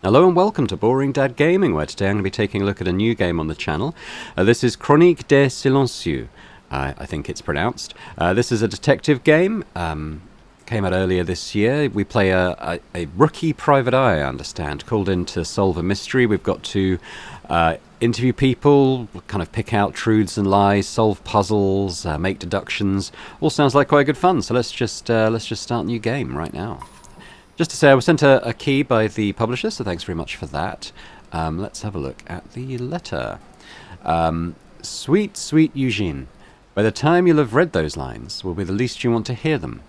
Hello and welcome to Boring Dad Gaming, where today I'm going to be taking a look at a new game on the channel. This is Chronique de Silencieux, I think it's pronounced. This is a detective game, came out earlier this year. We play a rookie private eye, I understand, called in to solve a mystery. We've got to interview people, kind of pick out truths and lies, solve puzzles, make deductions. All sounds like quite good fun, so let's just start a new game right now. Just to say, I was sent a key by the publisher, so thanks very much for that. Let's have a look at the letter. Sweet, sweet Eugene, by the time you'll have read those lines, will be the least you want to hear them.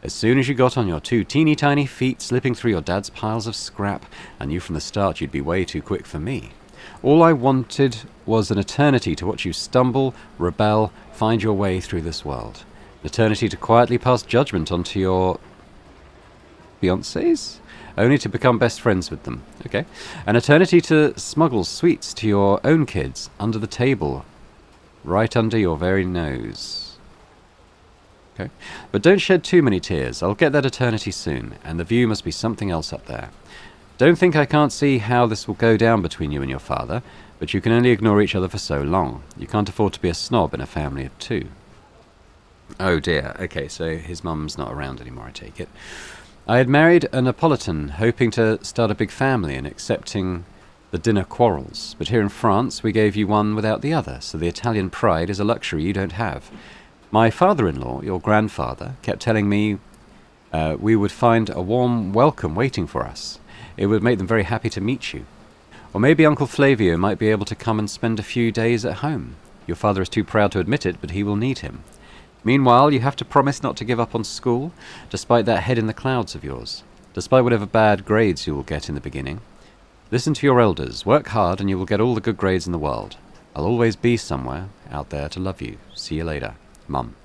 As soon as you got on your two teeny tiny feet, slipping through your dad's piles of scrap, I knew from the start you'd be way too quick for me. All I wanted was an eternity to watch you stumble, rebel, find your way through this world. An eternity to quietly pass judgment onto your fiancés, only to become best friends with them. Okay. An eternity to smuggle sweets to your own kids under the table, right under your very nose. Okay. But don't shed too many tears. I'll get that eternity soon, and the view must be something else up there. Don't think I can't see how this will go down between you and your father, but you can only ignore each other for so long. You can't afford to be a snob in a family of two. Oh dear. Okay, so his mum's not around anymore, I take it. I had married a Neapolitan, hoping to start a big family and accepting the dinner quarrels. But here in France, we gave you one without the other, so the Italian pride is a luxury you don't have. My father-in-law, your grandfather, kept telling me we would find a warm welcome waiting for us. It would make them very happy to meet you. Or maybe Uncle Flavio might be able to come and spend a few days at home. Your father is too proud to admit it, but he will need him. Meanwhile, you have to promise not to give up on school, despite that head in the clouds of yours, despite whatever bad grades you will get in the beginning. Listen to your elders, work hard, and you will get all the good grades in the world. I'll always be somewhere out there to love you. See you later, Mum.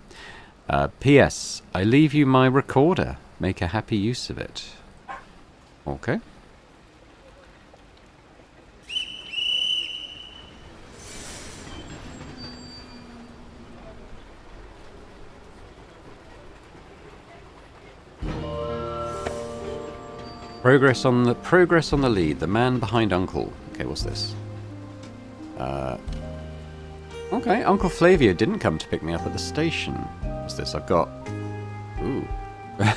P.S. I leave you my recorder. Make a happy use of it. Okay. Progress on the lead. The man behind Uncle. Okay, what's this? Okay, Uncle Flavio didn't come to pick me up at the station. What's this? I've got. Ooh,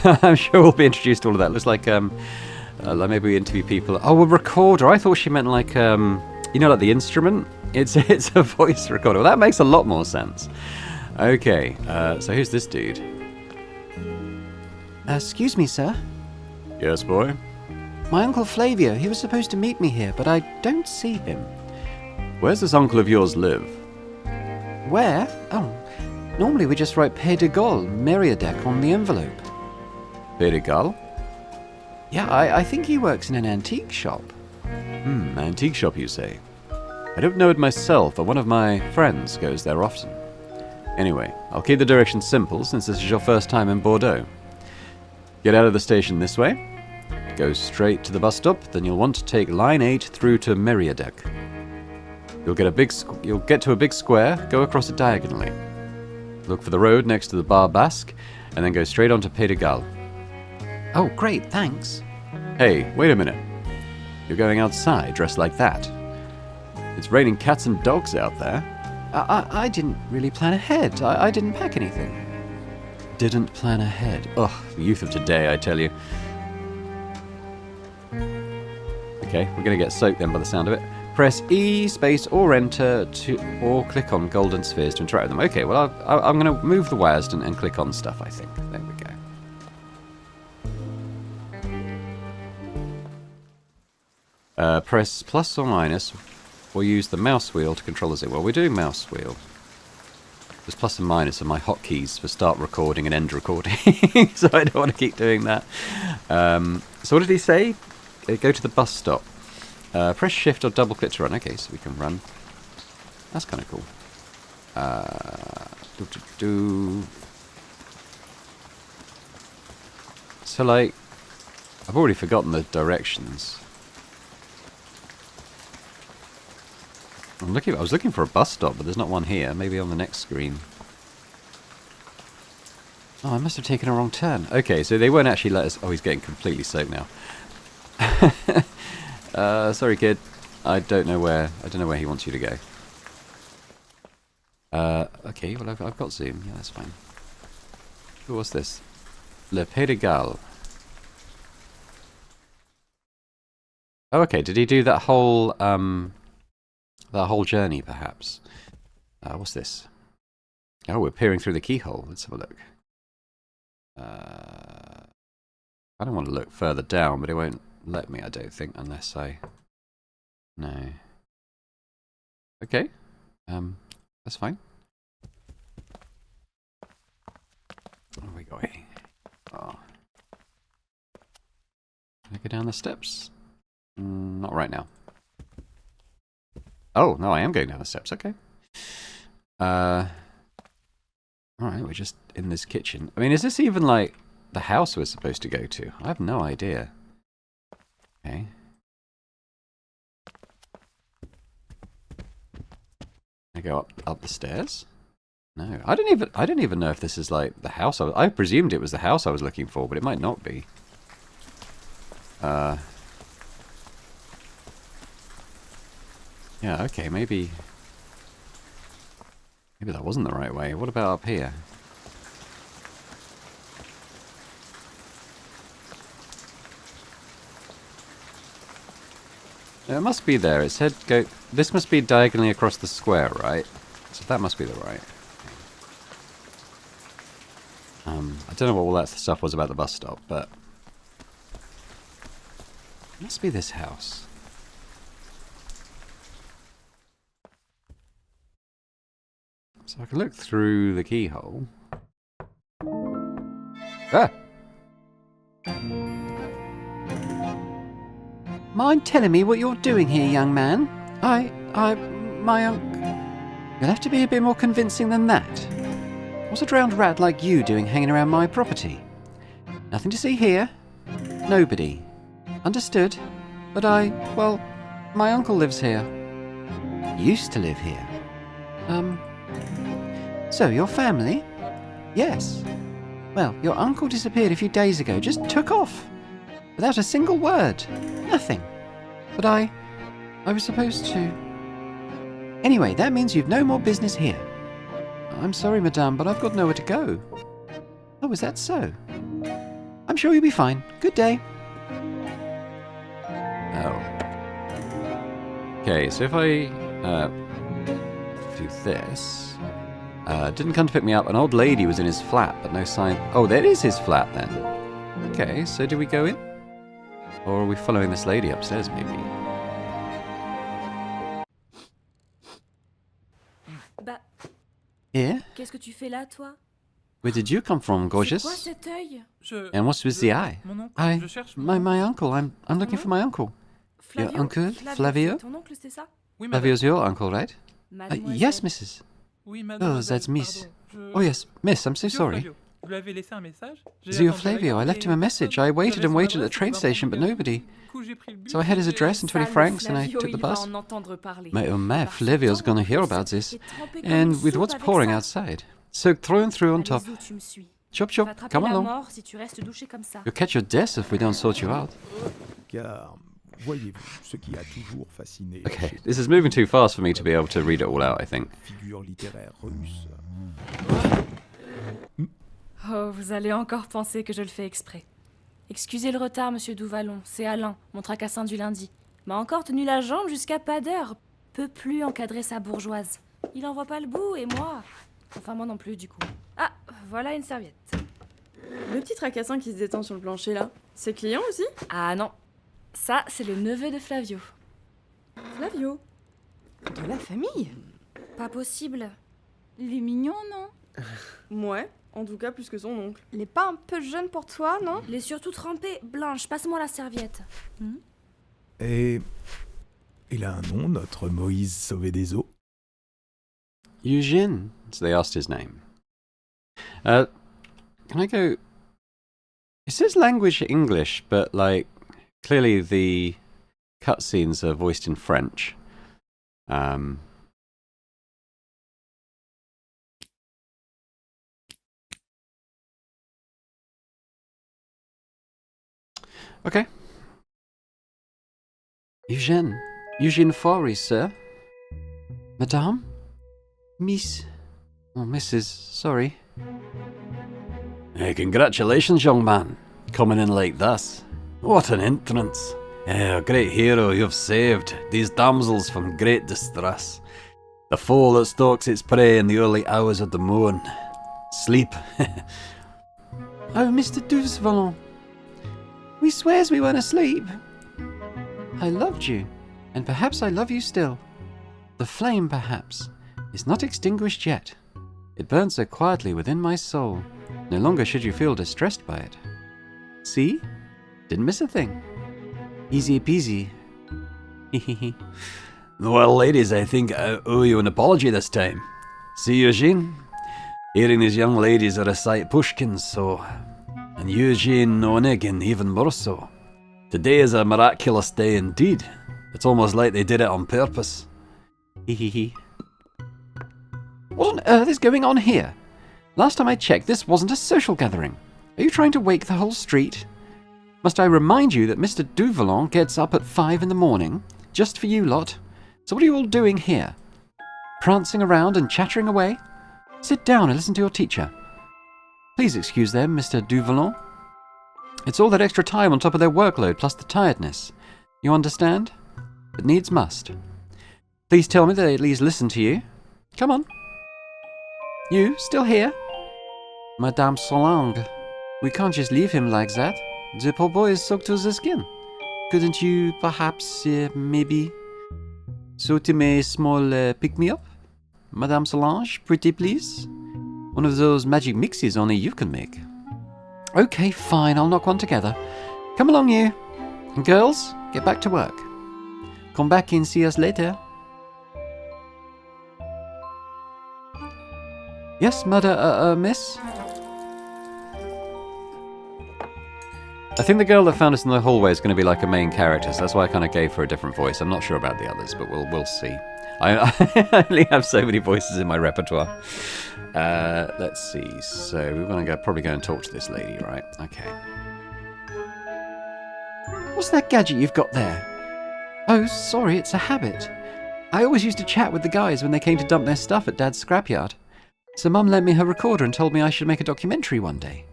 I'm sure we'll be introduced to all of that. Looks like maybe we interview people. Oh, a recorder. I thought she meant like you know, like the instrument. It's a voice recorder. Well, that makes a lot more sense. Okay, so who's this dude? Excuse me, sir. Yes, boy. My Uncle Flavio, he was supposed to meet me here, but I don't see him. Where's this uncle of yours live? Where? Oh, normally we just write Pays de Gaulle, Meriadeck on the envelope. Pays de Gaulle? Yeah, I think he works in an antique shop. Antique shop, you say? I don't know it myself, but one of my friends goes there often. Anyway, I'll keep the directions simple, since this is your first time in Bordeaux. Get out of the station this way. Go straight to the bus stop, then you'll want to take line 8 through to Meriadeck. You'll get to a big square, go across it diagonally. Look for the road next to the Bar Basque, and then go straight on to Pays de Gaulle. Oh, great, thanks. Hey, wait a minute. You're going outside dressed like that. It's raining cats and dogs out there. I didn't really plan ahead. I didn't pack anything. Didn't plan ahead. Ugh, the youth of today, I tell you. Okay, we're going to get soaked then by the sound of it. Press E, space, or enter or click on golden spheres to interact with them. Okay, well, I'm going to move the wires and click on stuff, I think. There we go. Press plus or minus, or use the mouse wheel to control the zip. Well, we're doing mouse wheel. There's plus and minus are my hotkeys for start recording and end recording, so I don't want to keep doing that. So what did he say? Go to the bus stop. Press shift or double click to run. Okay, so we can run. That's kind of cool. So, like, I've already forgotten the directions. I was looking for a bus stop, but there's not one here. Maybe on the next screen. Oh, I must have taken a wrong turn. Okay, so they won't actually let us... Oh, he's getting completely soaked now. Sorry, kid. I don't know where he wants you to go. Okay, well, I've got Zoom. Yeah, that's fine. Ooh, what's this? Le Pays de Galles. Oh, okay. Did he do that whole journey, perhaps? What's this? Oh, we're peering through the keyhole. Let's have a look. I don't want to look further down, but it won't let me, I don't think, unless I... No. Okay. That's fine. What have we got here? Oh. Can I go down the steps? Not right now. Oh, no, I am going down the steps. Okay. Alright, we're just in this kitchen. I mean, is this even like the house we're supposed to go to? I have no idea. Okay. I go up the stairs? No, I don't even know if this is like the house. I presumed it was the house I was looking for, but it might not be. Yeah, okay, maybe that wasn't the right way. What about up here? It must be there. It said go. This must be diagonally across the square, right? So that must be the right. I don't know what all that stuff was about the bus stop, but it must be this house. So I can look through the keyhole. Ah! Mind telling me what you're doing here, young man? My uncle... You'll have to be a bit more convincing than that. What's a drowned rat like you doing hanging around my property? Nothing to see here. Nobody. Understood? But well, my uncle lives here. Used to live here. So your family? Yes. Well, your uncle disappeared a few days ago, just took off. Without a single word. Nothing. But I was supposed to... Anyway, that means you've no more business here. I'm sorry, madame, but I've got nowhere to go. Oh, is that so? I'm sure you'll be fine. Good day. Oh. Okay, so if I do this... didn't come to pick me up. An old lady was in his flat, but no sign... Oh, that is his flat, then. Okay, so do we go in? Or are we following this lady upstairs, maybe? Bah, Here? qu'est-ce que tu fais là, toi? Where did you come from, C'est gorgeous? quoi cet œil? And what's with the eye? Mon oncle, je cherche My uncle. I'm looking for my uncle. Flavio? Your uncle, Flavio? c'est ton oncle, c'est ça? Oui, madame. Flavio's your uncle, right? Mademoiselle. Yes, Mrs. Oui, Oh, mademoiselle, that's Miss. pardon. Oh, yes, Miss, I'm so Monsieur sorry. Flavio, vous lui avez laissé un message? J'ai Zio attendu Flavio, I left him a message. I waited and waited at the train station, but nobody. Du coup, j'ai pris le bus So I had his et- address and 20 Sale francs, and I Flavio, took the il va bus. en entendre parler. My oh my, Par Flavio's ce temps, gonna hear en about plus, this. t'es trempé comme And une with soupe what's avec pouring ça. outside. So through and through on Allez, top. Zou, tu me suis. Chop Tu vas chop, attraper come la along. mort si tu restes douché comme ça. You'll catch your death if we don't sort you out. Car, voyez-vous, ce qui a toujours fasciné Okay, chez this is moving too fast for me to be able to read it all out, I think. figure littéraire russe. Oh, vous allez encore penser que je le fais exprès. Excusez le retard, monsieur Douvalon. C'est Alain, mon tracassin du lundi. M'a encore tenu la jambe jusqu'à pas d'heure. Peut plus encadrer sa bourgeoise. Il en voit pas le bout, et moi... Enfin, moi non plus, du coup. Ah, voilà une serviette. Le petit tracassin qui se détend sur le plancher là, c'est client aussi? Ah non, ça, c'est le neveu de Flavio. Flavio. De la famille? Pas possible. Il est mignon, non? Ouais, en tout cas plus que son oncle. Il est pas un peu jeune pour toi, non? Il est surtout trempé. Blanche, passe-moi la serviette. Et il a un nom, notre Moïse sauvé des eaux. Eugene. So they asked his name. Can I go... It says language English, but like, clearly the cutscenes are voiced in French. Okay. Eugene. Eugene Forey, sir. Madame? Miss... Oh, Mrs. Sorry. Hey, congratulations, young man. Coming in like this. What an entrance. A great hero you've saved these damsels from great distress. The foe that stalks its prey in the early hours of the morn. Sleep. Oh, Mr. Doucevalon. We swears we weren't asleep. I loved you, and perhaps I love you still. The flame, perhaps, is not extinguished yet. It burns so quietly within my soul. No longer should you feel distressed by it. See? Didn't miss a thing. Easy peasy. Hehehe. Well, ladies, I think I owe you an apology this time. See, Eugene? Hearing these young ladies recite Pushkin so, and Eugene Onegin even more so. Today is a miraculous day indeed. It's almost like they did it on purpose. Hehehe. What on earth is going on here? Last time I checked, this wasn't a social gathering. Are you trying to wake the whole street? Must I remind you that Mr. Douvalon gets up at 5 in the morning, just for you lot? So what are you all doing here? Prancing around and chattering away? Sit down and listen to your teacher. Please excuse them, Mr. Douvalon. It's all that extra time on top of their workload, plus the tiredness. You understand? It needs must. Please tell me they at least listen to you. Come on. You, still here? Madame Solange, we can't just leave him like that. The poor boy is soaked to the skin. Couldn't you perhaps, maybe, sort him a small pick-me-up? Madame Solange, pretty please? One of those magic mixes only you can make. Okay, fine, I'll knock one together. Come along, you. And girls, get back to work. Come back and see us later. Yes, miss? I think the girl that found us in the hallway is going to be like a main character, so that's why I kind of gave her a different voice. I'm not sure about the others, but we'll see. I only have so many voices in my repertoire. Let's see. So we're going to probably go and talk to this lady, right? Okay. What's that gadget you've got there? Oh, sorry, it's a habit. I always used to chat with the guys when they came to dump their stuff at Dad's scrapyard. So Mum lent me her recorder and told me I should make a documentary one day.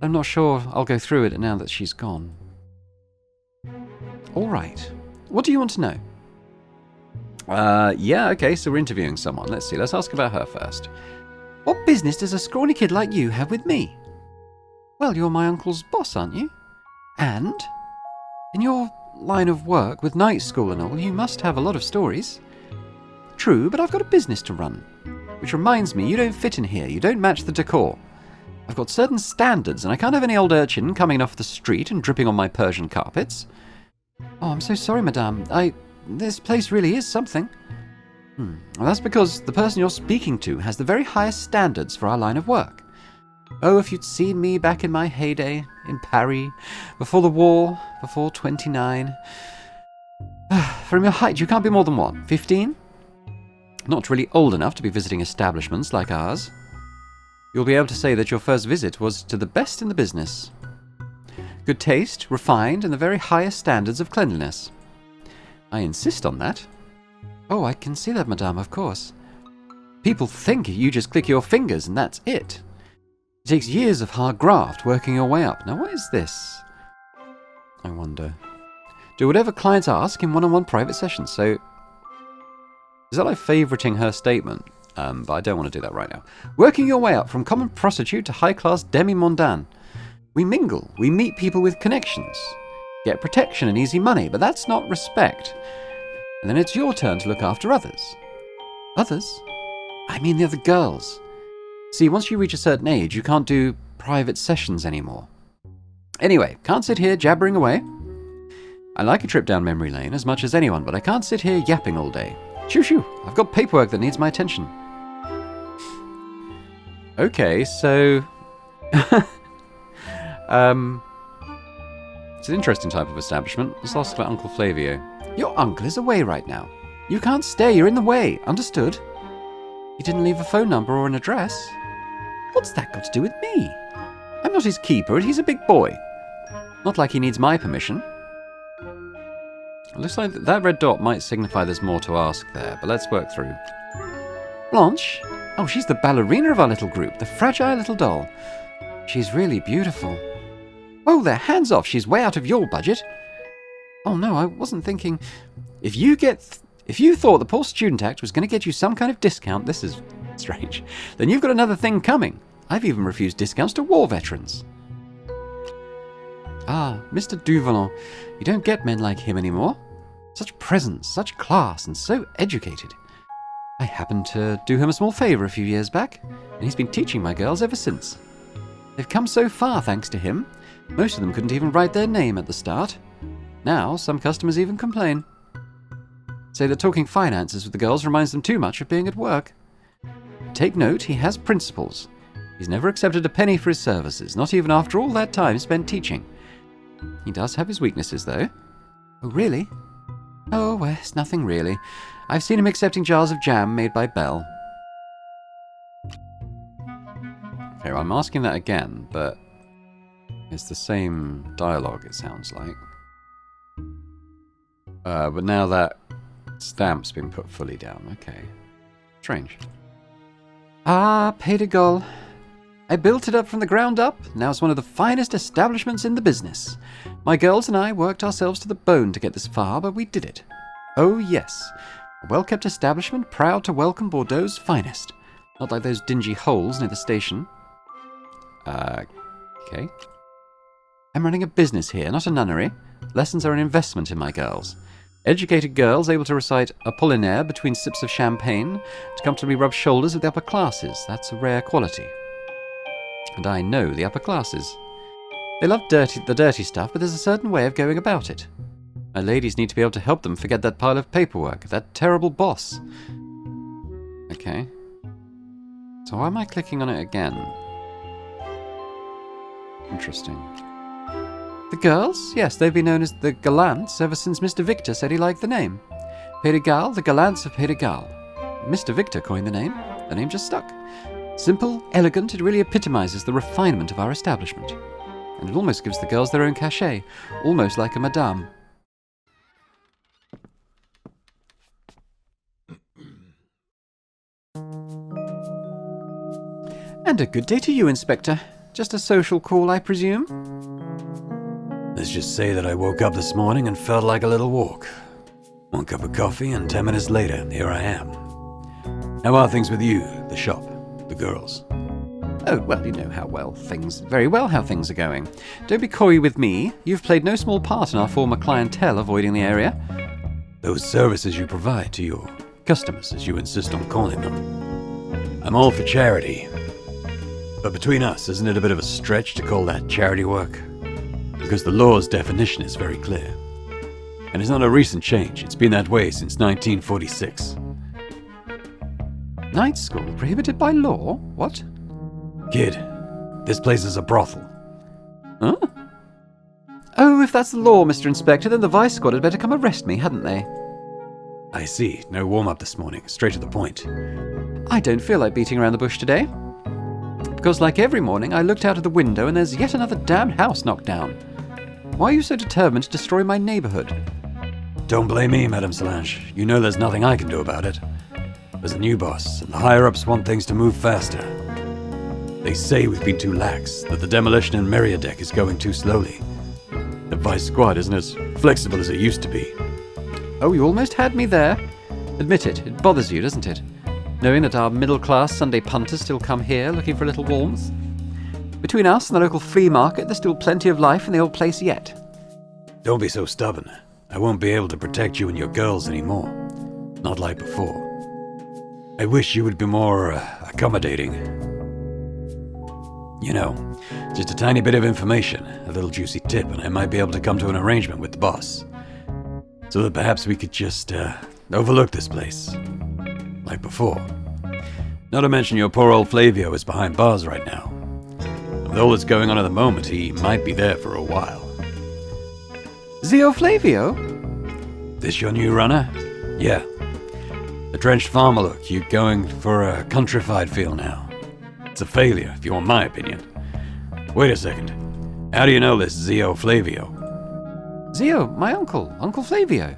I'm not sure I'll go through it now that she's gone. All right. What do you want to know? Yeah, okay, so we're interviewing someone. Let's see, let's ask about her first. What business does a scrawny kid like you have with me? Well, you're my uncle's boss, aren't you? And in your line of work with night school and all, you must have a lot of stories. True, but I've got a business to run. Which reminds me, you don't fit in here. You don't match the decor. I've got certain standards, and I can't have any old urchin coming off the street and dripping on my Persian carpets. Oh, I'm so sorry, madame. This place really is something. Well, that's because the person you're speaking to has the very highest standards for our line of work. Oh, if you'd seen me back in my heyday, in Paris, before the war, before 29. From your height, you can't be more than what, 15? Not really old enough to be visiting establishments like ours. You'll be able to say that your first visit was to the best in the business. Good taste, refined, and the very highest standards of cleanliness. I insist on that. Oh, I can see that, madame, of course. People think you just click your fingers and that's it. It takes years of hard graft working your way up. Now, what is this? I wonder. Do whatever clients ask in one-on-one private sessions, so... Is that like favoriting her statement? But I don't want to do that right now. Working your way up from common prostitute to high-class demi-mondaine. We mingle. We meet people with connections. Get protection and easy money, but that's not respect. And then it's your turn to look after others. Others? I mean the other girls. See, once you reach a certain age, you can't do private sessions anymore. Anyway, can't sit here jabbering away. I like a trip down memory lane as much as anyone, but I can't sit here yapping all day. Shoo shoo, I've got paperwork that needs my attention. Okay, so... It's an interesting type of establishment. Let's ask about Uncle Flavio. Your uncle is away right now. You can't stay, you're in the way, understood? He didn't leave a phone number or an address. What's that got to do with me? I'm not his keeper and he's a big boy. Not like he needs my permission. It looks like that red dot might signify there's more to ask there, but let's work through. Blanche? Oh, she's the ballerina of our little group, the fragile little doll. She's really beautiful. Oh, there, hands off, she's way out of your budget. Oh no, I wasn't thinking... If you thought the Poor Student Act was going to get you some kind of discount, this is strange, then you've got another thing coming. I've even refused discounts to war veterans. Ah, Mr. Duvallon, you don't get men like him anymore. Such presence, such class, and so educated. I happened to do him a small favour a few years back, and he's been teaching my girls ever since. They've come so far thanks to him. Most of them couldn't even write their name at the start. Now, some customers even complain. Say that talking finances with the girls reminds them too much of being at work. Take note, he has principles. He's never accepted a penny for his services, not even after all that time spent teaching. He does have his weaknesses, though. Oh, really? Oh, well, it's nothing really. I've seen him accepting jars of jam made by Belle. Okay, well, I'm asking that again, but it's the same dialogue, it sounds like. But now that stamp's been put fully down. Okay. Strange. Ah, Pays de Gaulle. I built it up from the ground up. Now it's one of the finest establishments in the business. My girls and I worked ourselves to the bone to get this far, but we did it. Oh, yes. A well-kept establishment, proud to welcome Bordeaux's finest. Not like those dingy holes near the station. Okay. I'm running a business here, not a nunnery. Lessons are an investment in my girls. Educated girls able to recite Apollinaire between sips of champagne, to comfortably rub shoulders with the upper classes. That's a rare quality. And I know the upper classes. They love the dirty stuff, but there's a certain way of going about it. My ladies need to be able to help them forget that pile of paperwork, that terrible boss. Okay. So why am I clicking on it again? Interesting. The girls? Yes, they've been known as the Gallants ever since Mr. Victor said he liked the name. Pays de Galles, the Gallants of Pays de Galles. Mr. Victor coined the name. The name just stuck. Simple, elegant, it really epitomizes the refinement of our establishment. And it almost gives the girls their own cachet, almost like a madame. And a good day to you, Inspector. Just a social call, I presume? Let's just say that I woke up this morning and felt like a little walk. 1 cup of coffee and 10 minutes later, here I am. How are things with you, the shop, the girls? Oh, well, you know very well how things are going. Don't be coy with me. You've played no small part in our former clientele avoiding the area. Those services you provide to your customers, as you insist on calling them. I'm all for charity. But between us, isn't it a bit of a stretch to call that charity work? Because the law's definition is very clear. And it's not a recent change. It's been that way since 1946. Night school prohibited by law? What? Kid, this place is a brothel. Huh? Oh, if that's the law, Mr. Inspector, then the Vice Squad had better come arrest me, hadn't they? I see. No warm-up this morning. Straight to the point. I don't feel like beating around the bush today. Because like every morning, I looked out of the window and there's yet another damned house knocked down. Why are you so determined to destroy my neighborhood? Don't blame me, Madame Solange. You know there's nothing I can do about it. There's a new boss, and the higher-ups want things to move faster. They say we've been too lax, that the demolition in Meriadeck is going too slowly. The Vice Squad isn't as flexible as it used to be. Oh, you almost had me there. Admit it, it bothers you, doesn't it? Knowing that our middle-class Sunday punters still come here looking for a little warmth. Between us and the local flea market, there's still plenty of life in the old place yet. Don't be so stubborn. I won't be able to protect you and your girls anymore. Not like before. I wish you would be more accommodating. You know, just a tiny bit of information, a little juicy tip, and I might be able to come to an arrangement with the boss. So that perhaps we could just overlook this place. Like before. Not to mention your poor old Flavio is behind bars right now. And with all that's going on at the moment, he might be there for a while. Zio Flavio? This your new runner? Yeah. The drenched farmer look, you going for a countrified feel now. It's a failure, if you want my opinion. Wait a second. How do you know this Zio Flavio? Zio, my uncle, Uncle Flavio.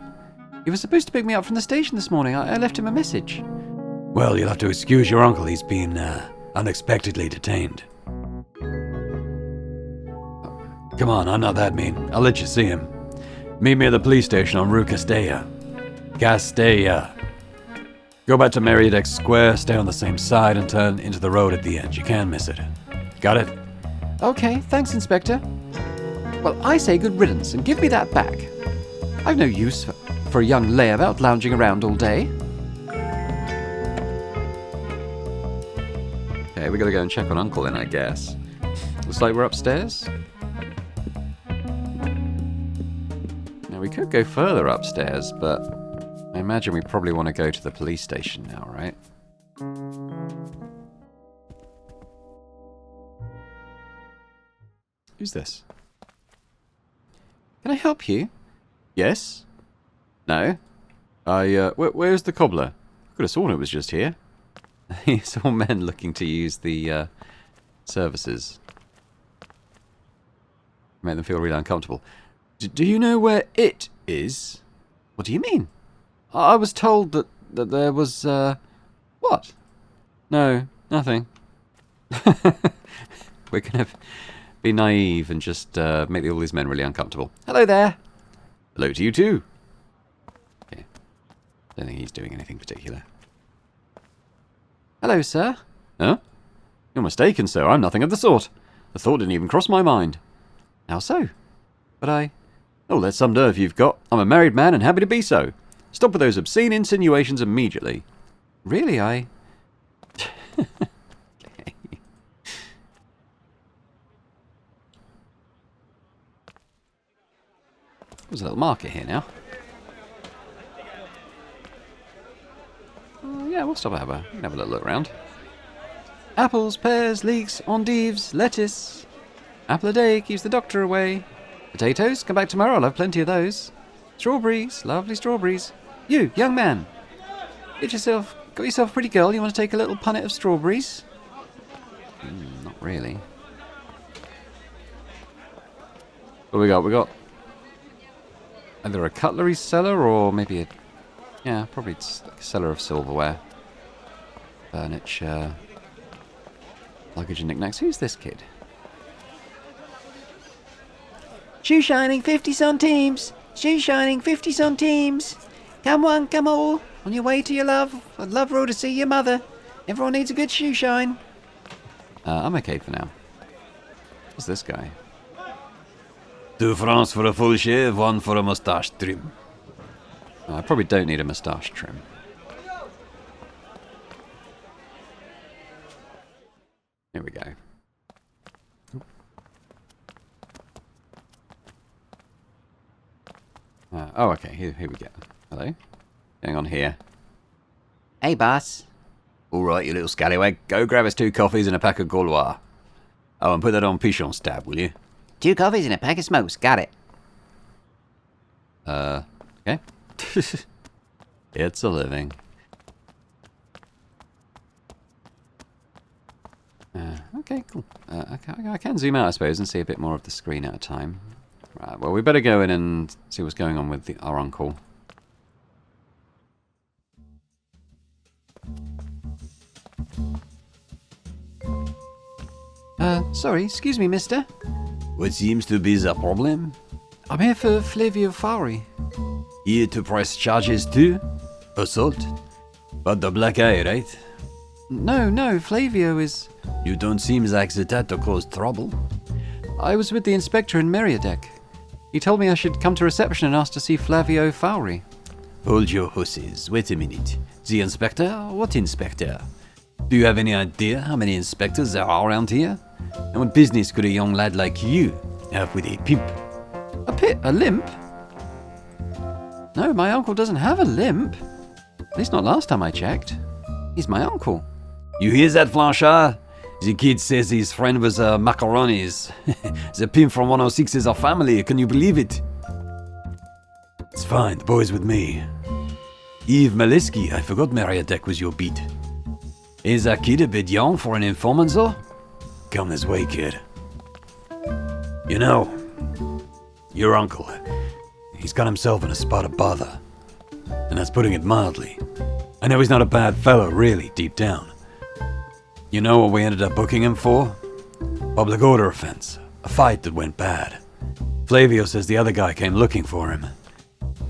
He was supposed to pick me up from the station this morning. I left him a message. Well, you'll have to excuse your uncle. He's been unexpectedly detained. Come on, I'm not that mean. I'll let you see him. Meet me at the police station on Rue Castella. Castella. Go back to Meriadeck Square, stay on the same side, and turn into the road at the end. You can't miss it. Got it? Okay, thanks, Inspector. Well, I say good riddance, and give me that back. I've no use for a young layabout lounging around all day. Okay, we gotta go and check on Uncle then, I guess. Looks like we're upstairs. Now, we could go further upstairs, but I imagine we probably want to go to the police station now, right? Who's this? Can I help you? Yes? No? Where's the cobbler? I could have sworn it was just here. He saw men looking to use the services. Made them feel really uncomfortable. Do you know where it is? What do you mean? I was told that there was, What? No, nothing. We're gonna be naive and just make all these men really uncomfortable. Hello there. Hello to you too. Okay. Don't think he's doing anything particular. Hello, sir. Huh? You're mistaken, sir. I'm nothing of the sort. The thought didn't even cross my mind. How so? But Oh, that's some nerve you've got. I'm a married man and happy to be so. Stop with those obscene insinuations immediately. Really, Okay. There's a little market here now. Yeah, we'll stop and have a little look around. Apples, pears, leeks, endives, lettuce. Apple a day keeps the doctor away. Potatoes, come back tomorrow, I'll have plenty of those. Strawberries, lovely strawberries. You, young man. Got yourself a pretty girl, you want to take a little punnet of strawberries? Not really. What we got? We got either a cutlery cellar or maybe probably it's like a cellar of silverware, furniture, luggage and knickknacks. Who's this kid? Shoe shining, 50 centimes. Shoe shining, 50 centimes. Come one, come all. On your way to your love road to see your mother. Everyone needs a good shoe shine. I'm okay for now. What's this guy? 2 francs for a full shave, 1 for a moustache trim. I probably don't need a moustache trim. Here we go. Oh, okay. Here we go. Hello. Going on here. Hey, boss. All right, you little scallywag. Go grab us 2 coffees and a pack of Gaulois. Oh, and put that on Pichon's tab, will you? 2 coffees and a pack of smokes. Got it. Okay. It's a living. Okay, cool. I can zoom out, I suppose, and see a bit more of the screen at a time. Right, well, we better go in and see what's going on with our uncle. Sorry, excuse me, mister. What seems to be the problem? I'm here for Flavio Fowry. Here to press charges too? Assault? But the black eye, right? No, Flavio is... You don't seem like the type to cause trouble. I was with the inspector in Meriadeck. He told me I should come to reception and ask to see Flavio Fowry. Hold your horses. Wait a minute. The inspector? What inspector? Do you have any idea how many inspectors there are around here? And what business could a young lad like you have with a pimp? A limp? No, my uncle doesn't have a limp. At least not last time I checked. He's my uncle. You hear that, Blanchard? The kid says his friend was macaronis. The pimp from 106 is our family. Can you believe it? It's fine. The boy's with me. Yves Maliski, I forgot Meriadeck was your beat. Is that kid a bit young for an informant, though? Come this way, kid. You know, your uncle, he's got himself in a spot of bother. And that's putting it mildly. I know he's not a bad fellow, really, deep down. You know what we ended up booking him for? Public order offense. A fight that went bad. Flavio says the other guy came looking for him.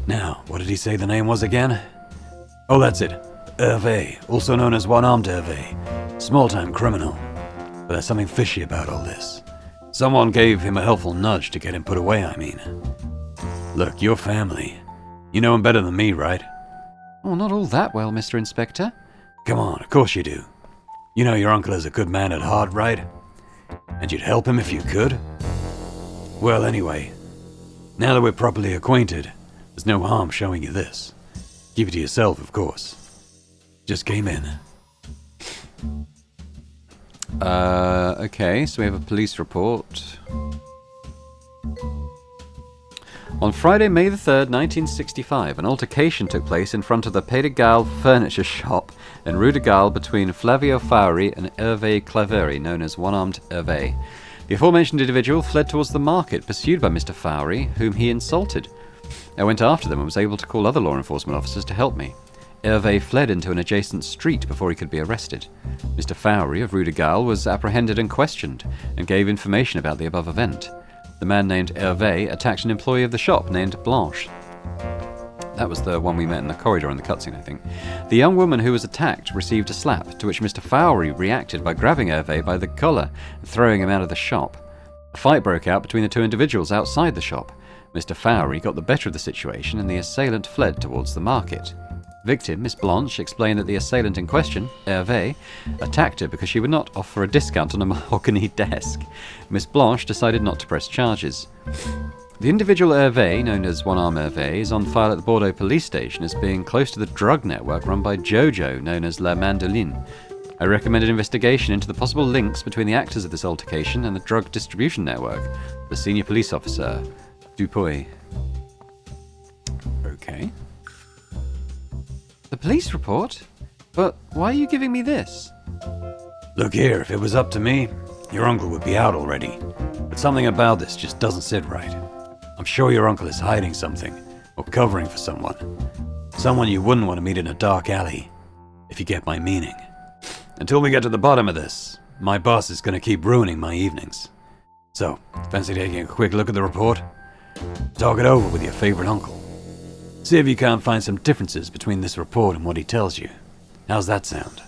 Now, what did he say the name was again? Oh, that's it. Hervé, also known as One-Armed Hervé. Small-time criminal. But there's something fishy about all this. Someone gave him a helpful nudge to get him put away, I mean. Look, your family. You know him better than me, right? Oh, not all that well, Mr. Inspector. Come on, of course you do. You know your uncle is a good man at heart, right? And you'd help him if you could? Well, anyway, now that we're properly acquainted, there's no harm showing you this. Keep it to yourself, of course. Just came in. Okay, so we have a police report. On Friday, May the 3rd, 1965, an altercation took place in front of the Pays de Galles furniture shop in Rue de Galles between Flavio Fauri and Hervé Claveri, known as One-Armed Hervé. The aforementioned individual fled towards the market, pursued by Mr. Fauri, whom he insulted. I went after them and was able to call other law enforcement officers to help me. Hervé fled into an adjacent street before he could be arrested. Mr. Fauri of Rue de Galles was apprehended and questioned, and gave information about the above event. The man named Hervé attacked an employee of the shop named Blanche. That was the one we met in the corridor in the cutscene, I think. The young woman who was attacked received a slap, to which Mr. Fauri reacted by grabbing Hervé by the collar and throwing him out of the shop. A fight broke out between the two individuals outside the shop. Mr. Fauri got the better of the situation and the assailant fled towards the market. Victim, Miss Blanche, explained that the assailant in question, Hervé, attacked her because she would not offer a discount on a mahogany desk. Miss Blanche decided not to press charges. The individual Hervé, known as One-Armed Hervé, is on file at the Bordeaux police station as being close to the drug network run by Jojo, known as La Mandoline. I recommended investigation into the possible links between the actors of this altercation and the drug distribution network. The senior police officer, Dupuy. Okay. The police report? But why are you giving me this? Look here, if it was up to me, your uncle would be out already. But something about this just doesn't sit right. I'm sure your uncle is hiding something, or covering for someone. Someone you wouldn't want to meet in a dark alley, if you get my meaning. Until we get to the bottom of this, my boss is going to keep ruining my evenings. So, fancy taking a quick look at the report? Talk it over with your favorite uncle. See if you can't find some differences between this report and what he tells you. How's that sound?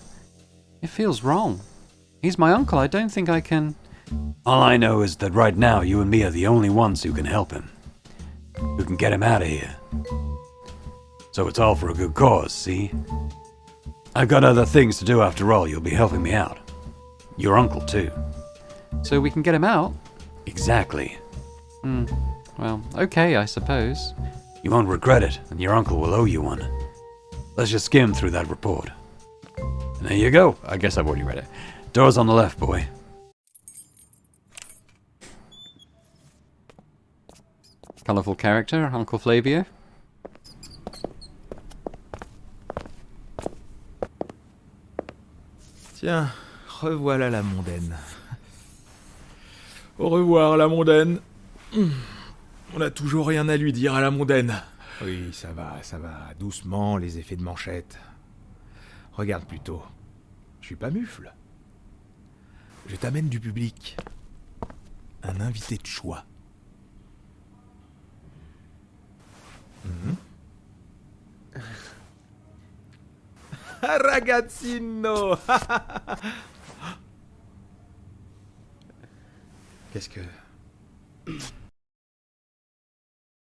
It feels wrong. He's my uncle. I don't think I can... All I know is that right now you and me are the only ones who can help him. Who can get him out of here. So it's all for a good cause, see? I've got other things to do after all. You'll be helping me out. Your uncle, too. So we can get him out? Exactly. Well, okay, I suppose. You won't regret it, and your uncle will owe you one. Let's just skim through that report. And there you go. I guess I've already read it. Door's on the left, boy. Colourful character, Uncle Flavio. Tiens, revoilà la mondaine. Au revoir, la mondaine. On n'a toujours rien à lui dire à la mondaine. Oui, ça va. Doucement, les effets de manchette. Regarde plutôt. Je suis pas mufle. Je t'amène du public. Un invité de choix. Ragazzino. Qu'est-ce que...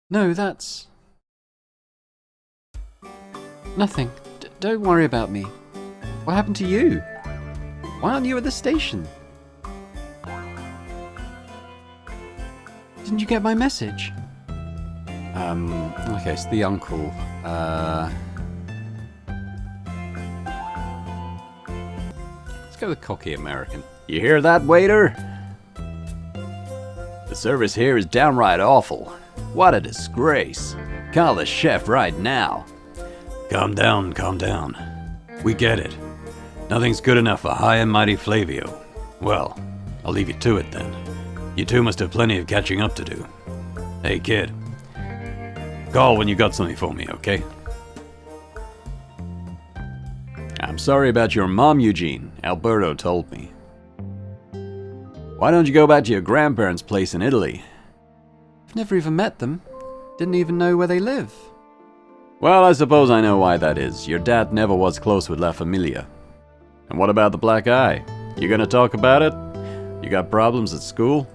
No, that's... Nothing. Don't worry about me. What happened to you? Why aren't you at the station? Didn't you get my message? Okay, so the uncle. Let's go with cocky American. You hear that, waiter? The service here is downright awful. What a disgrace. Call the chef right now. Calm down, calm down. We get it. Nothing's good enough for high and mighty Flavio. Well, I'll leave you to it then. You two must have plenty of catching up to do. Hey, kid. Call when you got something for me, okay? I'm sorry about your mom, Eugene. Alberto told me. Why don't you go back to your grandparents' place in Italy? I've never even met them. Didn't even know where they live. Well, I suppose I know why that is. Your dad never was close with La Familia. And what about the black eye? You gonna talk about it? You got problems at school?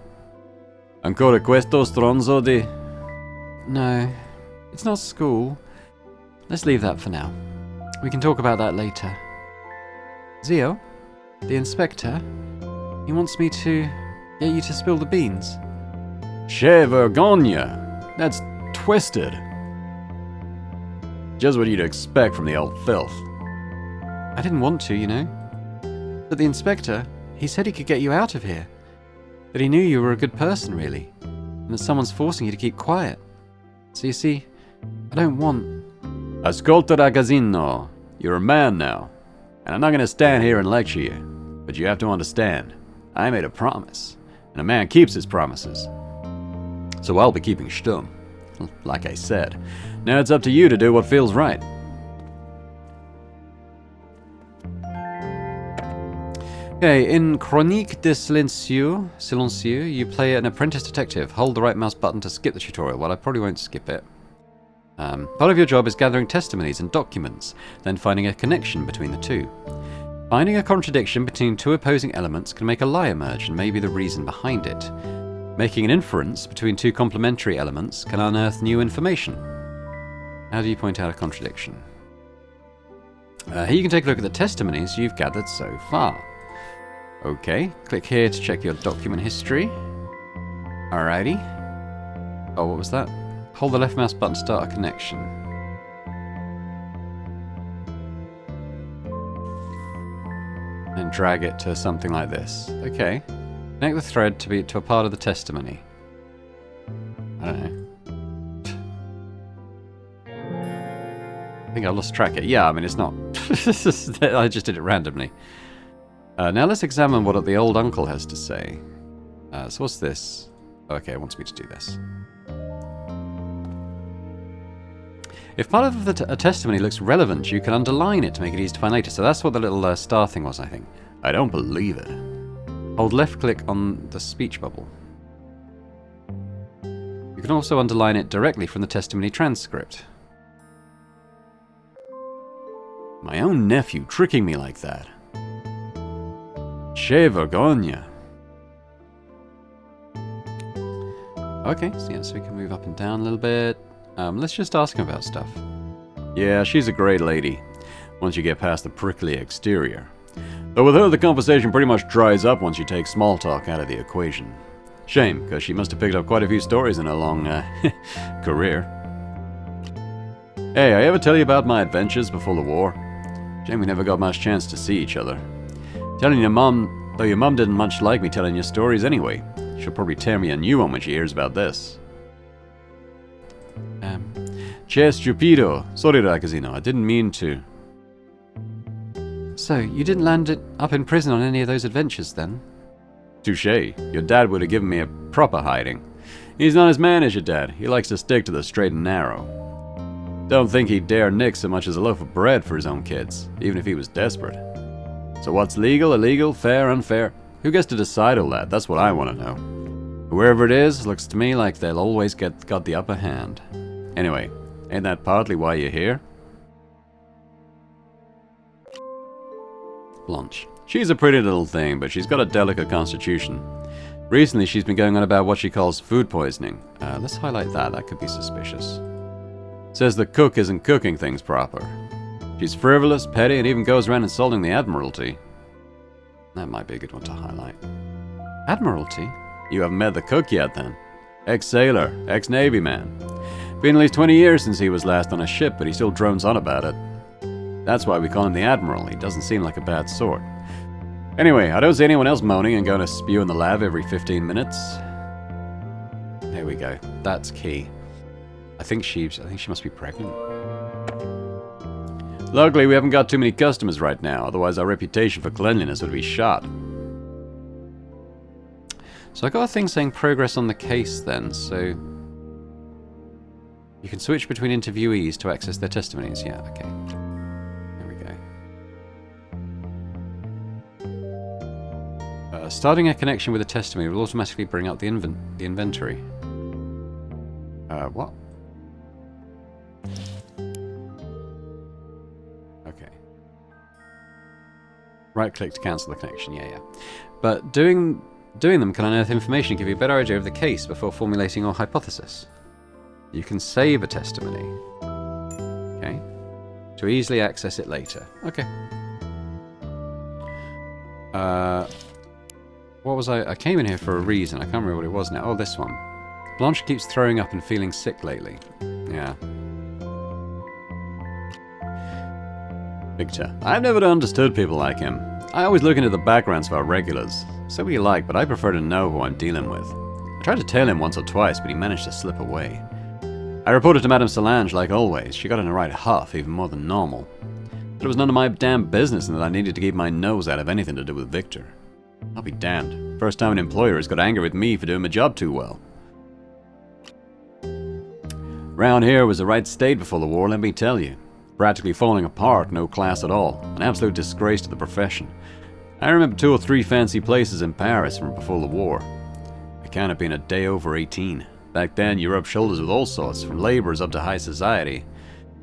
Ancora questo stronzo di... No, it's not school. Let's leave that for now. We can talk about that later. Zio, the inspector, he wants me to get you to spill the beans. Che vergogna! That's twisted. Just what you'd expect from the old filth. I didn't want to, you know. But the inspector, he said he could get you out of here. That he knew you were a good person, really. And that someone's forcing you to keep quiet. So you see, I don't want... Ascolta ragazzino. You're a man now. And I'm not gonna stand here and lecture you. But you have to understand, I made a promise. And a man keeps his promises. So I'll be keeping stum. Like I said. Now it's up to you to do what feels right. Okay, in Chronique de Silencieux, you play an apprentice detective. Hold the right mouse button to skip the tutorial. Well, I probably won't skip it. Part of your job is gathering testimonies and documents, then finding a connection between the two. Finding a contradiction between two opposing elements can make a lie emerge and may be the reason behind it. Making an inference between two complementary elements can unearth new information. How do you point out a contradiction? Here you can take a look at the testimonies you've gathered so far. Okay, click here to check your document history. Alrighty. Oh, what was that? Hold the left mouse button to start a connection. And drag it to something like this. Okay. Connect the thread to a part of the testimony. I don't know. I think I lost track of it. Yeah, I mean, it's not... I just did it randomly. Now let's examine what the old uncle has to say. So what's this? Okay, it wants me to do this. If part of a testimony looks relevant, you can underline it to make it easy to find later. So that's what the little star thing was, I think. I don't believe it. Hold left click on the speech bubble. You can also underline it directly from the testimony transcript. My own nephew tricking me like that. Che vergogna. Okay, so yeah, so we can move up and down a little bit. Let's just ask him about stuff. Yeah, she's a great lady, once you get past the prickly exterior. Though with her, the conversation pretty much dries up once you take small talk out of the equation. Shame, because she must have picked up quite a few stories in her long, career. Hey, I ever tell you about my adventures before the war? Shame we never got much chance to see each other. Telling your mom, though your mom didn't much like me telling your stories anyway. She'll probably tear me a new one when she hears about this. Che stupido. Sorry, ragazzino, I didn't mean to. So, you didn't land it up in prison on any of those adventures, then? Touché. Your dad would have given me a proper hiding. He's not as man as your dad. He likes to stick to the straight and narrow. Don't think he'd dare nick so much as a loaf of bread for his own kids, even if he was desperate. So what's legal, illegal, fair, unfair? Who gets to decide all that? That's what I want to know. Whoever it is, looks to me like they'll always got the upper hand. Anyway, ain't that partly why you're here? Blanche. She's a pretty little thing, but she's got a delicate constitution. Recently, she's been going on about what she calls food poisoning. Let's highlight that. That could be suspicious. Says the cook isn't cooking things proper. She's frivolous, petty, and even goes around insulting the Admiralty. That might be a good one to highlight. Admiralty? You haven't met the cook yet, then. Ex-sailor, ex-Navy man. Been at least 20 years since he was last on a ship, but he still drones on about it. That's why we call him the Admiral. He doesn't seem like a bad sort. Anyway, I don't see anyone else moaning and going to spew in the lab every 15 minutes. There we go. That's key. I think she must be pregnant. Luckily, we haven't got too many customers right now, otherwise our reputation for cleanliness would be shot. So I got a thing saying progress on the case then, so... You can switch between interviewees to access their testimonies. Yeah, okay. Here we go. Starting a connection with a testimony will automatically bring up the inventory. What? Okay. Right-click to cancel the connection. Yeah. But doing them can unearth information and give you a better idea of the case before formulating your hypothesis. You can save a testimony. Okay. To easily access it later. Okay. What was I came in here for a reason. I can't remember what it was now. Oh, this one. Blanche keeps throwing up and feeling sick lately. Yeah. Victor. I've never understood people like him. I always look into the backgrounds of our regulars. Say what you like, but I prefer to know who I'm dealing with. I tried to tail him once or twice, but he managed to slip away. I reported to Madame Solange like always. She got in a right huff, even more than normal. But it was none of my damn business and that I needed to keep my nose out of anything to do with Victor. I'll be damned. First time an employer has got angry with me for doing my job too well. Round here was the right state before the war, let me tell you. Practically falling apart, no class at all. An absolute disgrace to the profession. I remember 2 or 3 fancy places in Paris from before the war. I can't have been a day over 18. Back then, you rubbed shoulders with all sorts, from labourers up to high society.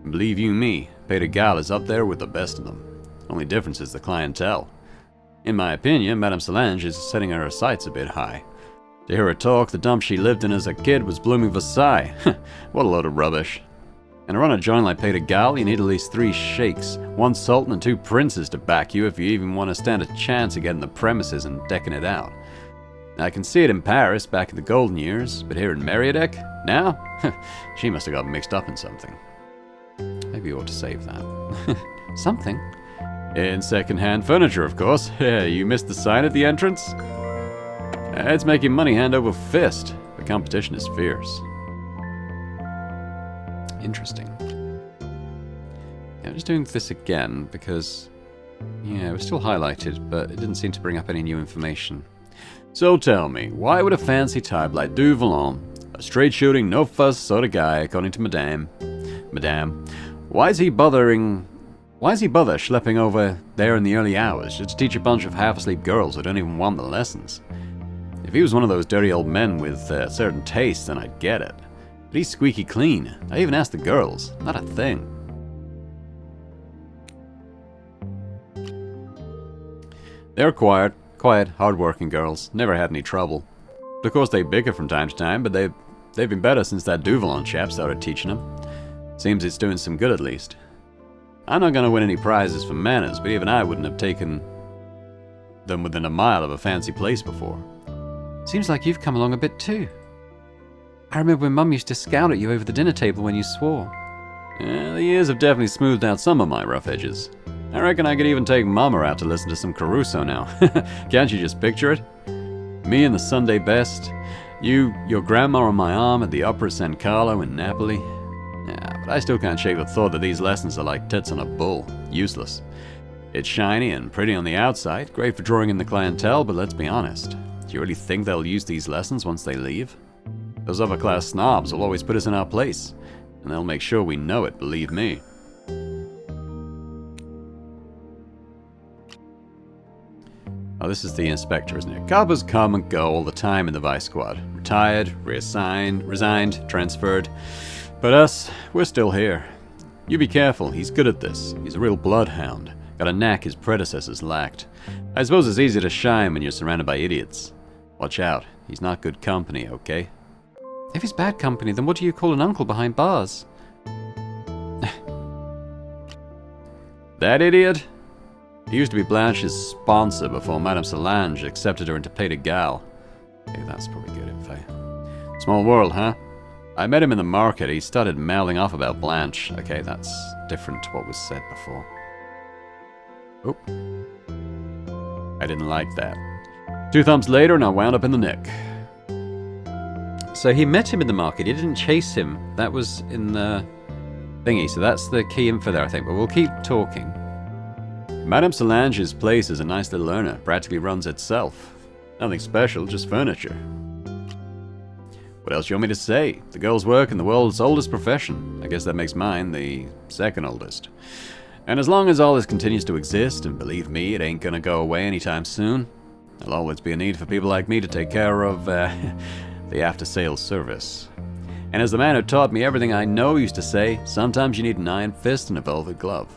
And believe you me, Pays de Galles is up there with the best of them. Only difference is the clientele. In my opinion, Madame Solange is setting her sights a bit high. To hear her talk, the dump she lived in as a kid was blooming Versailles. What a load of rubbish. And to run a joint like Pays de Galles, you need at least 3 sheikhs, 1 sultan and 2 princes to back you if you even want to stand a chance of getting the premises and decking it out. I can see it in Paris back in the golden years, but here in Meriadeck, now? She must have got mixed up in something. Maybe you ought to save that. Something? In second-hand furniture, of course. You missed the sign at the entrance? It's making money hand over fist. The competition is fierce. Interesting. Yeah, I'm just doing this again because, yeah, it was still highlighted, but it didn't seem to bring up any new information. So tell me, why would a fancy type like Du Vallon, a straight-shooting, no-fuss sort of guy, according to Madame, why is he bother schlepping over there in the early hours just to teach a bunch of half-asleep girls who don't even want the lessons? If he was one of those dirty old men with certain tastes, then I'd get it. But he's squeaky clean. I even asked the girls. Not a thing. They're quiet, hard-working girls. Never had any trouble. But of course they bicker from time to time, but they've been better since that Du Vallon chap started teaching them. Seems it's doing some good at least. I'm not going to win any prizes for manners, but even I wouldn't have taken them within a mile of a fancy place before. Seems like you've come along a bit too. I remember when Mum used to scowl at you over the dinner table when you swore. Yeah, the years have definitely smoothed out some of my rough edges. I reckon I could even take Mama out to listen to some Caruso now. Can't you just picture it? Me in the Sunday best, your grandma on my arm at the Opera San Carlo in Napoli. Yeah, but I still can't shake the thought that these lessons are like tits on a bull. Useless. It's shiny and pretty on the outside, great for drawing in the clientele, but let's be honest. Do you really think they'll use these lessons once they leave? Those upper-class snobs will always put us in our place, and they'll make sure we know it, believe me. Oh, this is the inspector, isn't it? Coppers come and go all the time in the Vice Squad. Retired, reassigned, resigned, transferred. But us, we're still here. You be careful, he's good at this. He's a real bloodhound. Got a knack his predecessors lacked. I suppose it's easy to shine when you're surrounded by idiots. Watch out, he's not good company, okay? If he's bad company, then what do you call an uncle behind bars? That idiot? He used to be Blanche's sponsor before Madame Solange accepted her into Pays de Galles. Okay, that's probably good info. Small world, huh? I met him in the market. He started mouthing off about Blanche. Okay, that's different to what was said before. Oop. I didn't like that. 2 thumbs later and I wound up in the nick. So he met him in the market. He didn't chase him. That was in the thingy. So that's the key info there, I think. But we'll keep talking. Madame Solange's place is a nice little earner. Practically runs itself. Nothing special, just furniture. What else you want me to say? The girls work in the world's oldest profession. I guess that makes mine the second oldest. And as long as all this continues to exist, and believe me, it ain't gonna go away anytime soon, there'll always be a need for people like me to take care of, the after-sales service. And as the man who taught me everything I know used to say, sometimes you need an iron fist and a velvet glove.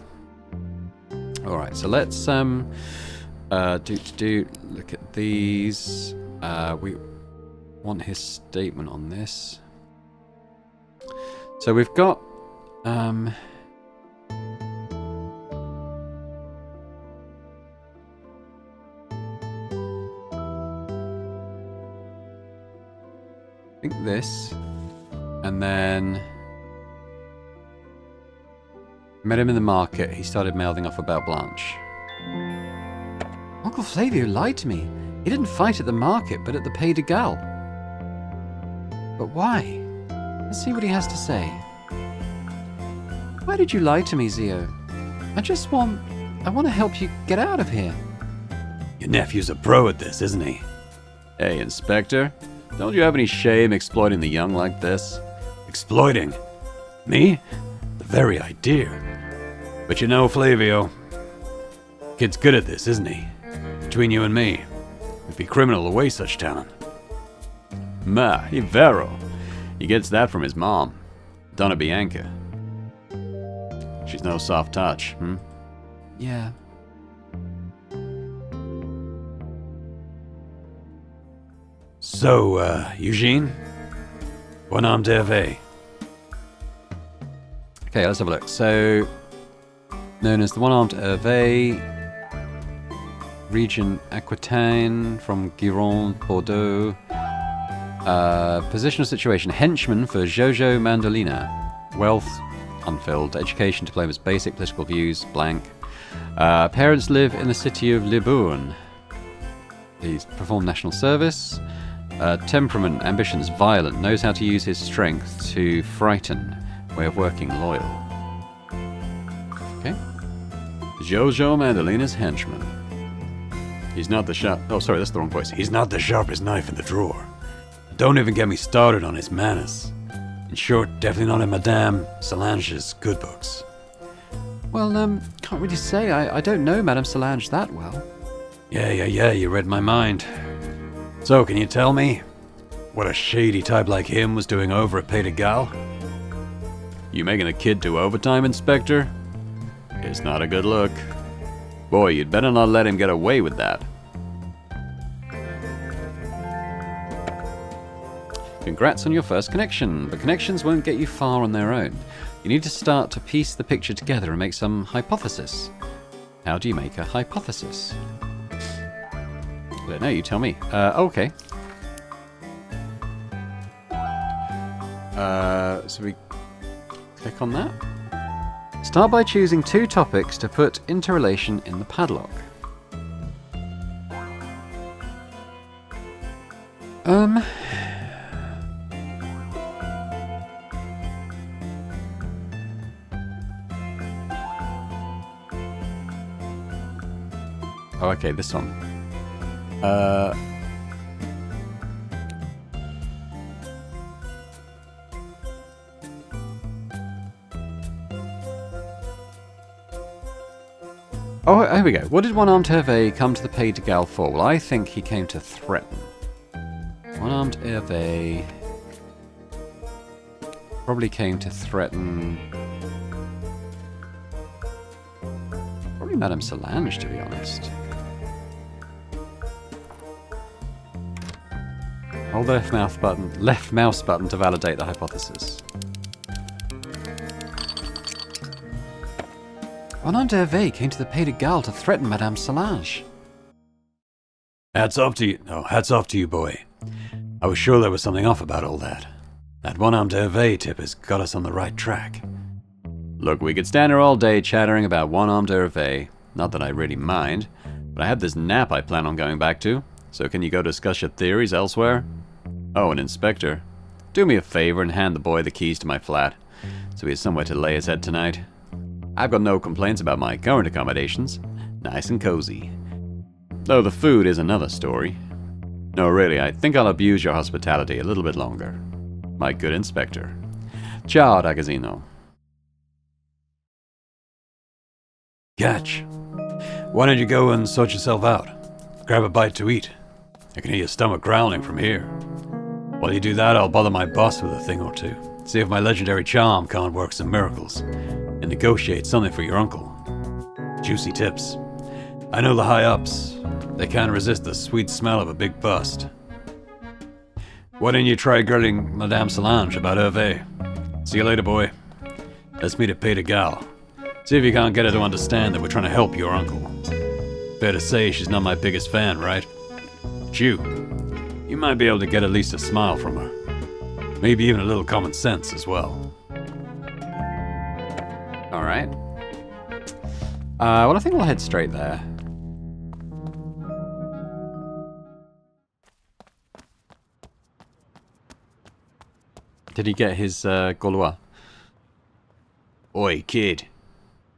Alright, so let's, look at these. We want his statement on this. So we've got, I think this, and then met him in the market. He started mouthing off about Blanche. Uncle Flavio lied to me. He didn't fight at the market, but at the Pays de Galles. But why? Let's see what he has to say. Why did you lie to me, Zio? I want to help you get out of here. Your nephew's a pro at this, isn't he? Hey, Inspector, don't you have any shame exploiting the young like this? Exploiting? Me? The very idea. But you know, Flavio, kid's good at this, isn't he? Between you and me, it'd be criminal to waste such talent. Ma, he vero. He gets that from his mom, Donna Bianca. She's no soft touch, hmm? Yeah. So, Eugene? Bon homme d'Hervé. Okay, let's have a look. So, known as the One-Armed Hervé, region Aquitaine, from Gironde, Bordeaux. Positional situation: henchman for Jojo Mandolina. Wealth, unfilled. Education, diplomas, basic. Political views, blank. Parents live in the city of Libourne. He's performed national service. Temperament, ambitions, violent. Knows how to use his strength to frighten. Way of working, loyal. Okay. Jojo Mandolina's henchman. He's not the sharp... Oh, sorry, that's the wrong voice. He's not the sharpest knife in the drawer. Don't even get me started on his manners. In short, definitely not in Madame Solange's good books. Well, can't really say. I don't know Madame Solange that well. Yeah, you read my mind. So, can you tell me what a shady type like him was doing over at Pays de Galles? You making the kid do overtime, Inspector? It's not a good look. Boy, you'd better not let him get away with that. Congrats on your first connection, but connections won't get you far on their own. You need to start to piece the picture together and make some hypothesis. How do you make a hypothesis? I don't know, you tell me. Okay. So we click on that. Start by choosing 2 topics to put into relation in the padlock. Oh, okay, this one. Oh, here we go. What did One-Armed Hervé come to the Pays de Galles for? Well, I think he came to threaten. One-Armed Hervé probably came to threaten... Probably Madame Solange, to be honest. Hold the left mouse button to validate the hypothesis. One-Armed Hervé came to the Pays de Galles to threaten Madame Solange. Hats off to you. Oh, hats off to you, boy. I was sure there was something off about all that. That One-Armed Hervé tip has got us on the right track. Look, we could stand here all day chattering about One-Armed Hervé. Not that I really mind, but I have this nap I plan on going back to. So can you go discuss your theories elsewhere? Oh, and Inspector, do me a favor and hand the boy the keys to my flat, so he has somewhere to lay his head tonight. I've got no complaints about my current accommodations. Nice and cozy. Though the food is another story. No, really, I think I'll abuse your hospitality a little bit longer. My good inspector. Ciao, ragazzino. Catch. Why don't you go and sort yourself out? Grab a bite to eat. I can hear your stomach growling from here. While you do that, I'll bother my boss with a thing or two. See if my legendary charm can't work some miracles. And negotiate something for your uncle. Juicy tips. I know the high-ups. They can't resist the sweet smell of a big bust. Why don't you try grilling Madame Solange about Hervé? See you later, boy. Let's meet at Pays de Galles. See if you can't get her to understand that we're trying to help your uncle. Fair to say she's not my biggest fan, right? But you might be able to get at least a smile from her. Maybe even a little common sense as well. Alright. Well, I think we'll head straight there. Did he get his Gaulois? Oi, kid.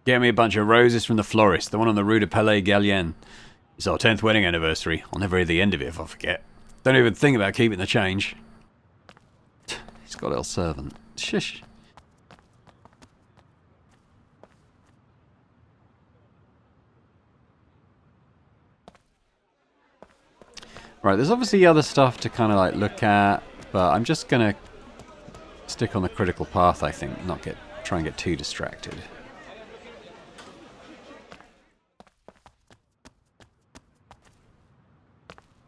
Get me a bunch of roses from the florist, the one on the Rue de Palais Gallienne. It's our 10th wedding anniversary. I'll never hear the end of it if I forget. Don't even think about keeping the change. He's got a little servant. Shush. Right, there's obviously other stuff to kind of like look at, but I'm just gonna stick on the critical path, I think, not try and get too distracted.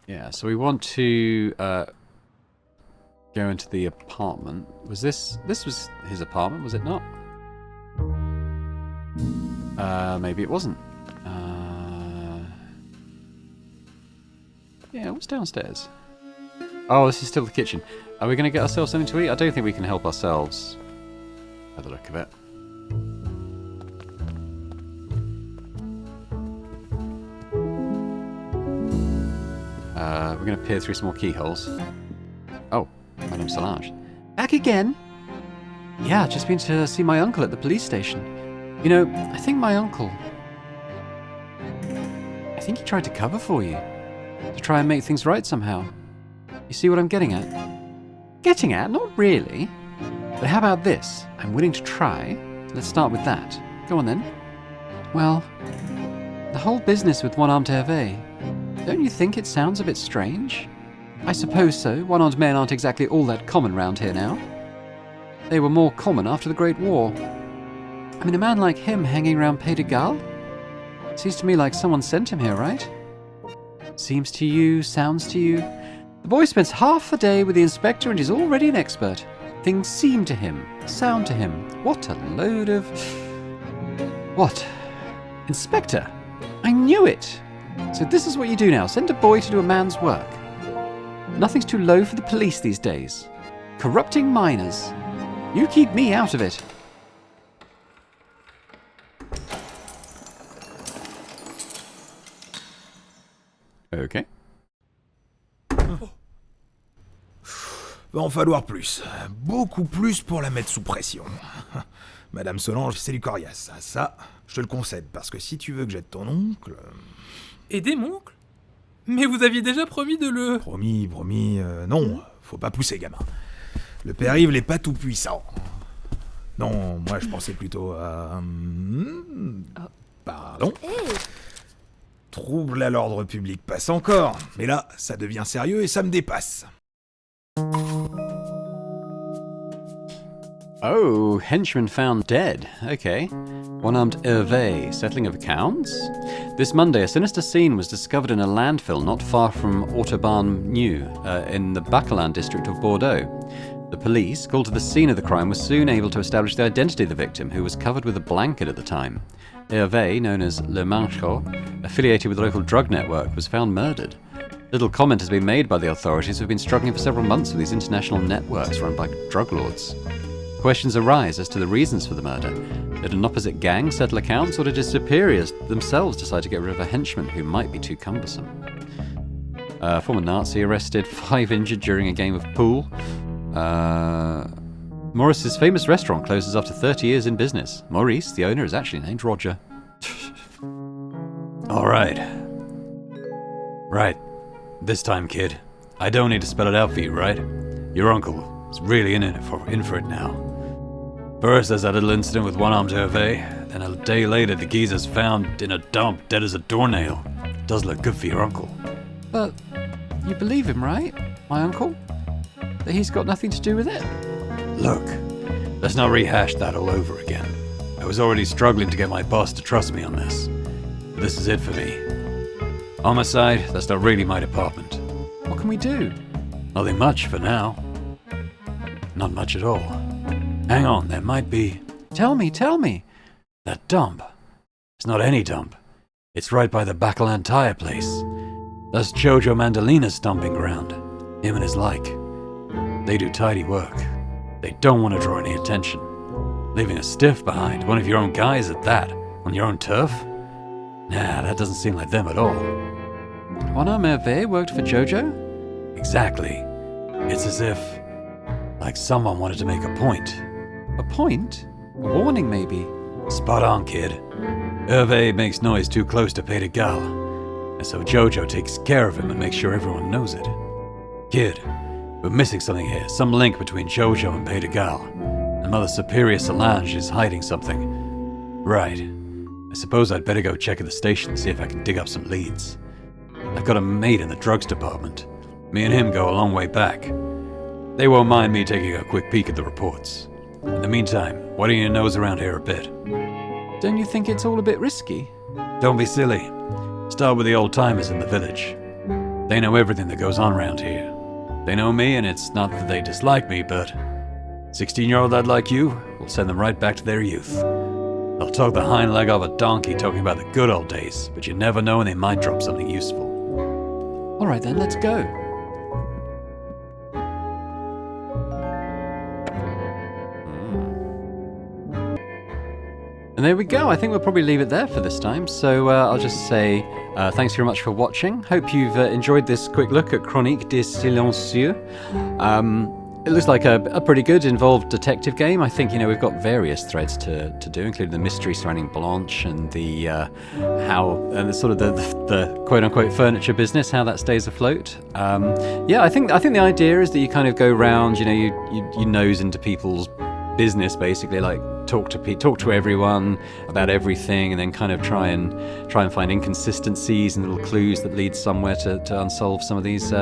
Yeah, so we want to go into the apartment. Was this was his apartment, was it not? Maybe it wasn't. Yeah, what's downstairs? Oh, this is still the kitchen. Are we going to get ourselves something to eat? I don't think we can help ourselves. By the look of it. We're going to peer through some more keyholes. Oh, my name's Solange. Back again? Yeah, just been to see my uncle at the police station. You know, I think he tried to cover for you. To try and make things right somehow. You see what I'm getting at? Getting at? Not really. But how about this? I'm willing to try. Let's start with that. Go on then. Well, the whole business with one-armed Hervé. Don't you think it sounds a bit strange? I suppose so. One-armed men aren't exactly all that common round here now. They were more common after the Great War. I mean, a man like him hanging around Pays de Galles? Seems to me like someone sent him here, right? Seems to you, sounds to you. The boy spends half the day with the inspector and he's already an expert. Things seem to him, sound to him. What a load of... What? Inspector? I knew it! So this is what you do now. Send a boy to do a man's work. Nothing's too low for the police these days. Corrupting minors. You keep me out of it. Okay. Va en falloir plus. Beaucoup plus pour la mettre sous pression. Madame Solange, c'est du coriace. Ça, je te le concède, parce que si tu veux que j'aide ton oncle... Aider mon oncle? Mais vous aviez déjà promis de le... Promis, non, faut pas pousser, gamin. Le père Yves n'est pas tout puissant. Non, moi je pensais plutôt à... Pardon. Trouble à l'ordre public passe encore, mais là, ça devient sérieux et ça me dépasse. Oh, henchman found dead. Okay. One-armed Hervé, settling of accounts? This Monday, a sinister scene was discovered in a landfill not far from Autobahn New, in the Bacalan district of Bordeaux. The police, called to the scene of the crime, were soon able to establish the identity of the victim, who was covered with a blanket at the time. Hervé, known as Le Manchot, affiliated with the local drug network, was found murdered. Little comment has been made by the authorities, who have been struggling for several months with these international networks run by drug lords. Questions arise as to the reasons for the murder. Did an opposite gang settle accounts, or did his superiors themselves decide to get rid of a henchman who might be too cumbersome? Former Nazi arrested, 5 injured during a game of pool. Maurice's famous restaurant closes after 30 years in business. Maurice, the owner, is actually named Roger. All right. Right. This time, kid. I don't need to spell it out for you, right? Your uncle. is really in for it now. First, there's that little incident with one-armed Hervé. Then a day later, the geezer's found in a dump, dead as a doornail. Does look good for your uncle. But you believe him, right? My uncle? That he's got nothing to do with it? Look, let's not rehash that all over again. I was already struggling to get my boss to trust me on this. This is it for me. Homicide, that's not really my department. What can we do? Nothing much for now. Not much at all. Hang on, there might be... Tell me. That dump. It's not any dump. It's right by the Bacalan tire place. That's Jojo Mandolina's dumping ground. Him and his like. They do tidy work. They don't want to draw any attention. Leaving a stiff behind, one of your own guys at that, on your own turf? Nah, that doesn't seem like them at all. One-armed Hervé worked for Jojo? Exactly. It's as if... like someone wanted to make a point. A point? A warning, maybe? Spot on, kid. Hervé makes noise too close to Pays de Galles, and so Jojo takes care of him and makes sure everyone knows it. Kid, we're missing something here, some link between Jojo and Pays de Galles. And Mother Superior Solange is hiding something. Right. I suppose I'd better go check at the station and see if I can dig up some leads. I've got a mate in the drugs department. Me and him go a long way back. They won't mind me taking a quick peek at the reports. In the meantime, why don't you nose around here a bit? Don't you think it's all a bit risky? Don't be silly. Start with the old-timers in the village. They know everything that goes on around here. They know me, and it's not that they dislike me, but 16-year-old lad like you will send them right back to their youth. They'll talk the hind leg off a donkey talking about the good old days, but you never know when they might drop something useful. All right then, let's go. And there we go. I think we'll probably leave it there for this time. So I'll just say thanks very much for watching. Hope you've enjoyed this quick look at Chronique de Silencieux. It looks like a pretty good involved detective game. I think, we've got various threads to do, including the mystery surrounding Blanche and the the sort of the quote unquote furniture business, how that stays afloat. I think the idea is that you kind of go round, you nose into people's business, basically, like talk to everyone about everything, and then kind of try and find inconsistencies and little clues that lead somewhere to unsolve some of these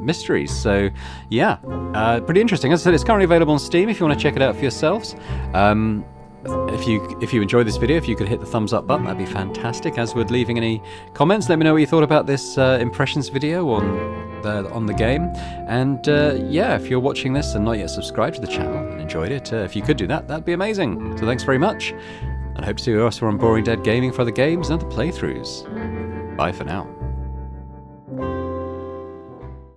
mysteries. So pretty interesting. As I said, it's currently available on Steam if you want to check it out for yourselves. If you enjoyed this video, if you could hit the thumbs up button, that'd be fantastic. As would leaving any comments. Let me know what you thought about this impressions video on the game. And if you're watching this and not yet subscribed to the channel and enjoyed it, if you could do that, that'd be amazing. So thanks very much, and I hope to see you elsewhere on Boring Dead Gaming for other games and other playthroughs. Bye for now.